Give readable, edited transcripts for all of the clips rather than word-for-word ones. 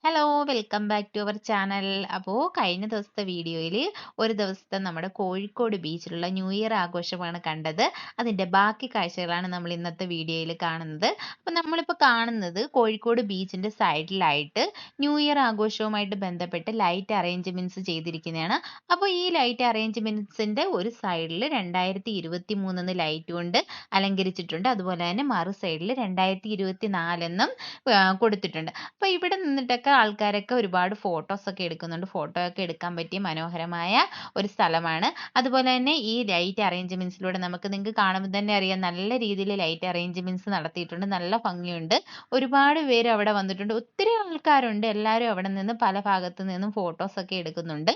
Hello welcome back to our channel. അപ്പോൾ കഴിഞ്ഞ ദിവസത്തെ വീഡിയോയിൽ ഒരു ദിവസത്തെ നമ്മുടെ കോഴിക്കോട് ബീച്ചിലുള്ള ന്യൂ ഇയർ ആഘോഷമാണ് കണ്ടത്. അതിൻ്റെ ബാക്കി കാഴ്ചകളാണ് നമ്മൾ ഇന്നത്തെ വീഡിയോയിൽ കാണുന്നത്. അപ്പോൾ നമ്മളിപ്പോൾ കാണുന്നത് കോഴിക്കോട് ബീച്ചിൻ്റെ സൈഡിലായിട്ട് ന്യൂ ഇയർ ആഘോഷവുമായിട്ട് ബന്ധപ്പെട്ട് ലൈറ്റ് അറേഞ്ച്മെൻറ്റ്സ് ചെയ്തിരിക്കുന്നതാണ്. അപ്പോൾ ഈ ലൈറ്റ് അറേഞ്ച്മെൻറ്റ്സിൻ്റെ ഒരു സൈഡിൽ 2023 ലൈറ്റ് കൊണ്ട് അലങ്കരിച്ചിട്ടുണ്ട്. അതുപോലെ തന്നെ മറു സൈഡിൽ 2024 എന്നും കൊടുത്തിട്ടുണ്ട്. അപ്പോൾ ഇവിടെ നിന്നിട്ടൊക്കെ ആൾക്കാരൊക്കെ ഒരുപാട് ഫോട്ടോസ് ഒക്കെ എടുക്കുന്നുണ്ട്. ഫോട്ടോ ഒക്കെ എടുക്കാൻ പറ്റിയ മനോഹരമായ ഒരു സ്ഥലമാണ്. അതുപോലെ തന്നെ ഈ ലൈറ്റ് അറേഞ്ച്മെന്റ്സിലൂടെ നിങ്ങൾക്ക് കാണുമ്പോൾ തന്നെ അറിയാം, നല്ല രീതിയിൽ ലൈറ്റ് അറേഞ്ച്മെന്റ്സ് നടത്തിയിട്ടുണ്ട്. നല്ല ഭംഗിയുണ്ട്. ഒരുപാട് പേര് അവിടെ വന്നിട്ടുണ്ട്. ഒത്തിരി ആൾക്കാരുണ്ട്. എല്ലാവരും അവിടെ നിന്ന് പല ഭാഗത്തു നിന്നും ഫോട്ടോസ് ഒക്കെ എടുക്കുന്നുണ്ട്.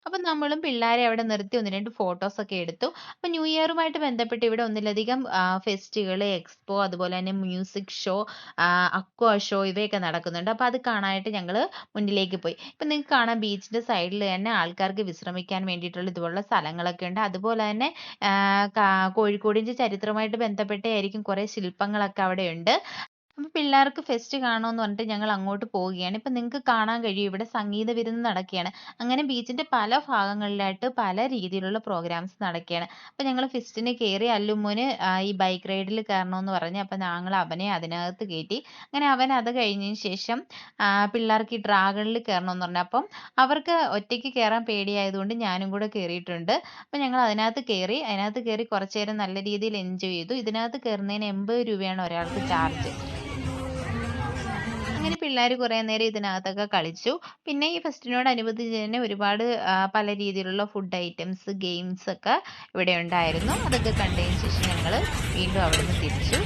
അപ്പം നമ്മളും പിള്ളേരെ അവിടെ നിർത്തി 1-2 ഫോട്ടോസ് ഒക്കെ എടുത്തു. അപ്പം ന്യൂ ഇയറുമായിട്ട് ബന്ധപ്പെട്ട് ഇവിടെ ഒന്നിലധികം ഫെസ്റ്റുകൾ, എക്സ്പോ, അതുപോലെ തന്നെ മ്യൂസിക് ഷോ, അക്വാ ഷോ ഇവയൊക്കെ നടക്കുന്നുണ്ട്. അപ്പോൾ അത് കാണാനായിട്ട് ഞങ്ങൾ മുന്നിലേക്ക് പോയി. ഇപ്പം നിങ്ങൾക്ക് കാണാം, ബീച്ചിൻ്റെ സൈഡിൽ തന്നെ ആൾക്കാർക്ക് വിശ്രമിക്കാൻ വേണ്ടിയിട്ടുള്ള ഇതുപോലുള്ള സ്ഥലങ്ങളൊക്കെ ഉണ്ട്. അതുപോലെ തന്നെ കോഴിക്കോടിൻ്റെ ചരിത്രമായിട്ട് ബന്ധപ്പെട്ടായിരിക്കും കുറേ ശില്പങ്ങളൊക്കെ അവിടെ ഉണ്ട്. അപ്പോൾ പിള്ളേർക്ക് ഫെസ്റ്റ് കാണുമെന്ന് പറഞ്ഞിട്ട് ഞങ്ങൾ അങ്ങോട്ട് പോവുകയാണ്. ഇപ്പം നിങ്ങൾക്ക് കാണാൻ കഴിയും, ഇവിടെ സംഗീത വിരുന്ന് നടക്കുകയാണ്. അങ്ങനെ ബീച്ചിൻ്റെ പല ഭാഗങ്ങളിലായിട്ട് പല രീതിയിലുള്ള പ്രോഗ്രാംസ് നടക്കുകയാണ്. അപ്പോൾ ഞങ്ങൾ ഫെസ്റ്റിന് കയറി. അല്ലുമോന് ഈ ബൈക്ക് റൈഡിൽ കയറണമെന്ന് പറഞ്ഞ്, അപ്പോൾ ഞങ്ങൾ അവനെ അതിനകത്ത് കയറ്റി. അങ്ങനെ അവൻ അത് കഴിഞ്ഞതിന് ശേഷം പിള്ളേർക്ക് ഈ ഡ്രാഗണിൽ കയറണമെന്ന് പറഞ്ഞു. അപ്പം അവർക്ക് ഒറ്റയ്ക്ക് കയറാൻ പേടിയായതുകൊണ്ട് ഞാനും കൂടെ കയറിയിട്ടുണ്ട്. അപ്പോൾ ഞങ്ങൾ അതിനകത്ത് കയറി കുറച്ച് നേരം നല്ല രീതിയിൽ എൻജോയ് ചെയ്തു. ഇതിനകത്ത് കയറുന്നതിന് 80 രൂപയാണ് ഒരാൾക്ക് ചാർജ്. അങ്ങനെ പിള്ളേർ കുറേ നേരം ഇതിനകത്തൊക്കെ കളിച്ചു. പിന്നെ ഈ ഫെസ്റ്റിനോടനുബന്ധിച്ച് തന്നെ ഒരുപാട് പല രീതിയിലുള്ള ഫുഡ് ഐറ്റംസ്, ഗെയിംസ് ഒക്കെ ഇവിടെ ഉണ്ടായിരുന്നു. അതൊക്കെ കണ്ടതിന് ശേഷം ഞങ്ങൾ വീണ്ടും അവിടുന്ന് തിരിച്ചു.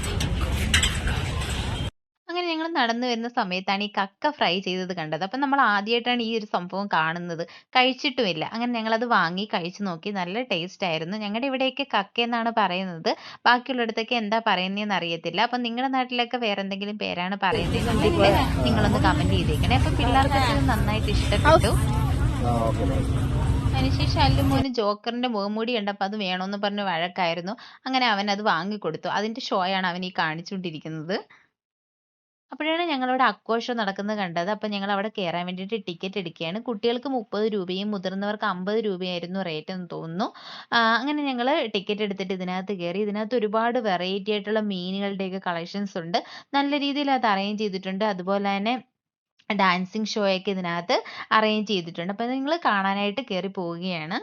അങ്ങനെ ഞങ്ങൾ നടന്നു വരുന്ന സമയത്താണ് ഈ കക്ക ഫ്രൈ ചെയ്തത് കണ്ടത്. അപ്പം നമ്മൾ ആദ്യമായിട്ടാണ് ഈ ഒരു സംഭവം കാണുന്നത്. കഴിച്ചിട്ടുമില്ല. അങ്ങനെ ഞങ്ങളത് വാങ്ങി കഴിച്ചു നോക്കി. നല്ല ടേസ്റ്റ് ആയിരുന്നു. ഞങ്ങളുടെ ഇവിടെയൊക്കെ കക്ക എന്നാണ് പറയുന്നത്. ബാക്കിയുള്ളിടത്തൊക്കെ എന്താ പറയുന്നതെന്ന് അറിയത്തില്ല. അപ്പം നിങ്ങളുടെ നാട്ടിലൊക്കെ വേറെ എന്തെങ്കിലും പേരാണ് പറയുന്നതെന്നുണ്ടെങ്കിൽ നിങ്ങളൊന്ന് കമന്റ് ചെയ്തേക്കണേ. അപ്പം പിള്ളേർക്കൊക്കെ ഇത് നന്നായിട്ട് ഇഷ്ടപ്പെട്ടു. അതിനുശേഷം അല്ലുമോന് ജോക്കറിന്റെ മുഖംമൂടി കണ്ടപ്പോൾ അത് വേണമെന്ന് പറഞ്ഞ് വഴക്കായിരുന്നു. അങ്ങനെ അവൻ അത് വാങ്ങിക്കൊടുത്തു. അതിന്റെ ഷോയാണ് അവൻ ഈ കാണിച്ചുകൊണ്ടിരിക്കുന്നത്. അപ്പോഴാണ് ഞങ്ങളവിടെ അക്വാ ഷോ നടക്കുന്നത് കണ്ടത്. അപ്പം ഞങ്ങൾ അവിടെ കയറാൻ വേണ്ടിയിട്ട് ടിക്കറ്റ് എടുക്കുകയാണ്. കുട്ടികൾക്ക് 30 രൂപയും മുതിർന്നവർക്ക് 50 രൂപയായിരുന്നു റേറ്റ് എന്ന് തോന്നുന്നു. അങ്ങനെ ഞങ്ങൾ ടിക്കറ്റ് എടുത്തിട്ട് ഇതിനകത്ത് കയറി. ഇതിനകത്ത് ഒരുപാട് വെറൈറ്റി ആയിട്ടുള്ള മീനുകളുടെയൊക്കെ കളക്ഷൻസ് ഉണ്ട്. നല്ല രീതിയിൽ അത് അറേഞ്ച് ചെയ്തിട്ടുണ്ട്. അതുപോലെ തന്നെ ഡാൻസിങ് ഷോ ഒക്കെ ഇതിനകത്ത് അറേഞ്ച് ചെയ്തിട്ടുണ്ട്. അപ്പം നിങ്ങൾ കാണാനായിട്ട് കയറി പോവുകയാണ്.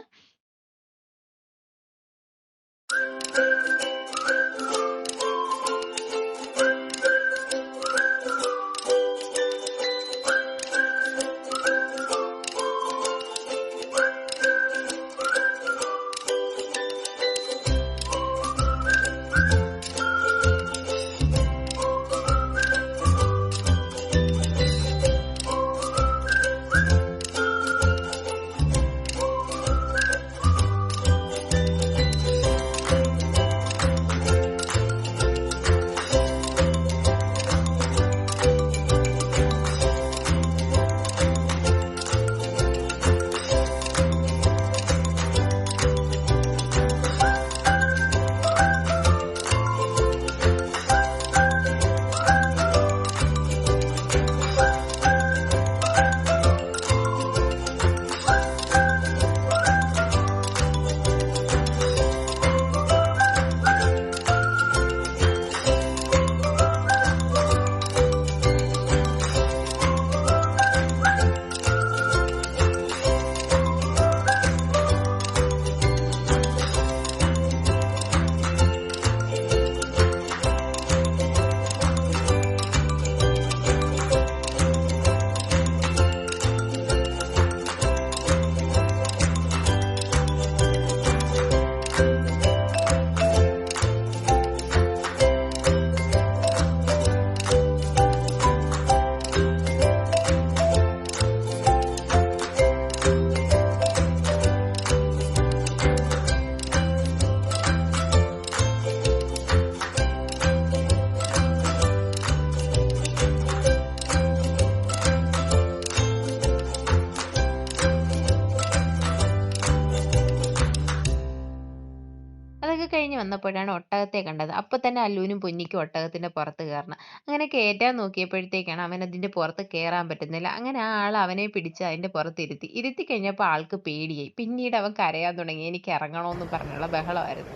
അതൊക്കെ കഴിഞ്ഞ് വന്നപ്പോഴാണ് ഒട്ടകത്തെ കണ്ടത്. അപ്പൊ തന്നെ അല്ലുവിനും പൊന്നിക്കും ഒട്ടകത്തിന്റെ പുറത്ത് കയറണം. അങ്ങനെ കേറ്റാൻ നോക്കിയപ്പോഴത്തേക്കാണ് അവന് അതിന്റെ പുറത്ത് കേറാൻ പറ്റുന്നില്ല. അങ്ങനെ ആ ആൾ അവനെ പിടിച്ച് അതിന്റെ പുറത്ത് ഇരുത്തി. ഇരുത്തി കഴിഞ്ഞപ്പോൾ ആൾക്ക് പേടിയായി. പിന്നീട് അവൻ കരയാൻ തുടങ്ങി. എനിക്ക് ഇറങ്ങണമെന്ന് പറഞ്ഞുള്ള ബഹളമായിരുന്നു.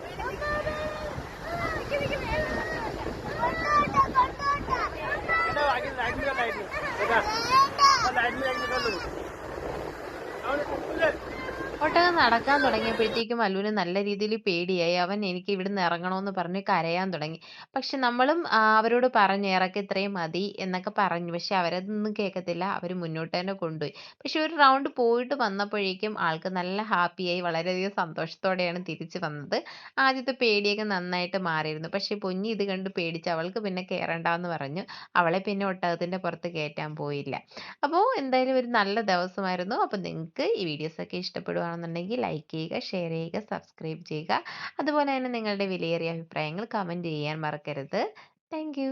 ഒട്ടകം നടക്കാൻ തുടങ്ങിയപ്പോഴത്തേക്കും അല്ലുവിന് നല്ല രീതിയിൽ പേടിയായി. അവൻ എനിക്ക് ഇവിടുന്ന് ഇറങ്ങണമെന്ന് പറഞ്ഞ് കരയാൻ തുടങ്ങി. പക്ഷെ നമ്മളും അവരോട് പറഞ്ഞു ഇറക്ക് ഇത്രയും മതി എന്നൊക്കെ പറഞ്ഞു. പക്ഷെ അവരതൊന്നും കേൾക്കത്തില്ല. അവര് മുന്നോട്ട് തന്നെ കൊണ്ടുപോയി. പക്ഷെ ഒരു റൗണ്ട് പോയിട്ട് വന്നപ്പോഴേക്കും ആൾക്ക് നല്ല ഹാപ്പിയായി വളരെയധികം സന്തോഷത്തോടെയാണ് തിരിച്ചു വന്നത്. ആദ്യത്തെ പേടിയൊക്കെ നന്നായിട്ട് മാറിയിരുന്നു. പക്ഷെ പൊന്നി ഇത് കണ്ട് പേടിച്ച് അവൾക്ക് പിന്നെ കേറണ്ടാന്ന് പറഞ്ഞു. അവളെ പിന്നെ ഒട്ടകത്തിന്റെ പുറത്ത് കയറ്റാൻ പോയില്ല. അപ്പോൾ എന്തായാലും ഒരു നല്ല ദിവസമായിരുന്നു. അപ്പോൾ നിങ്ങൾക്ക് ഈ വീഡിയോസ് ഒക്കെ ഇഷ്ടപ്പെടുകയാണെന്നുണ്ടെങ്കിൽ ലൈക്ക് ചെയ്യുക, ഷെയർ ചെയ്യുക, സബ്സ്ക്രൈബ് ചെയ്യുക. അതുപോലെ തന്നെ നിങ്ങളുടെ വിലയേറിയ അഭിപ്രായങ്ങൾ കമന്റ് ചെയ്യാൻ മറക്കരുത്. Thank you.